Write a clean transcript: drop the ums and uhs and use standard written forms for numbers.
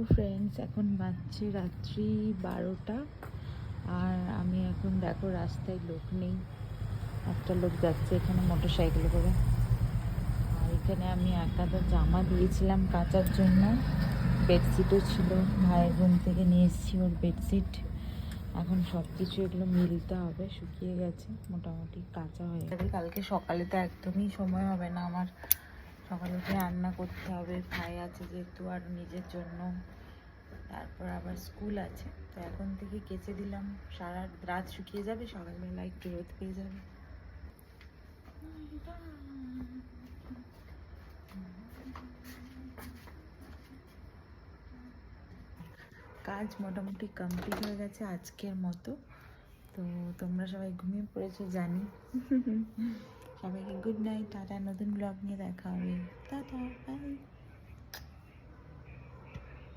Friends, এখন বাজছে রাত্রি 12টা। আর আমি এখন দেখো রাস্তায় লোক নেই, একটা লোক যাচ্ছে এখানে মোটর সাইকেলে করে। আর এখানে আমি একাদা জামা দিয়েছিলাম কাচার জন্য, বেডশিটও ছিল, ভাইয়ের রুম থেকে নিয়ে এসেছি ওর বেডশিট। এখন সব কিছু এগুলো মিলতে হবে, শুকিয়ে গেছে মোটামুটি, কাঁচা হয়ে গেছে। কালকে সকালে তো একদমই সময় হবে না আমার, সকালে উঠে রান্না করতে হবে, ভাই আছে যেহেতু আর নিজের জন্য, তারপর আবার স্কুল আছে। তো এখন থেকে কেচে দিলাম, সারা রাত শুকিয়ে যাবে, সকালবেলা একটু রোদ পেয়ে যাবে। কাজ মোটামুটি কমপ্লিট হয়ে গেছে আজকের মতো। তো তোমরা সবাই ঘুমিয়ে পড়েছো জানি। সবাইকে গুড নাইট, টাটা। নতুন ব্লগ নিয়ে দেখা হবে, টাটা, বাই।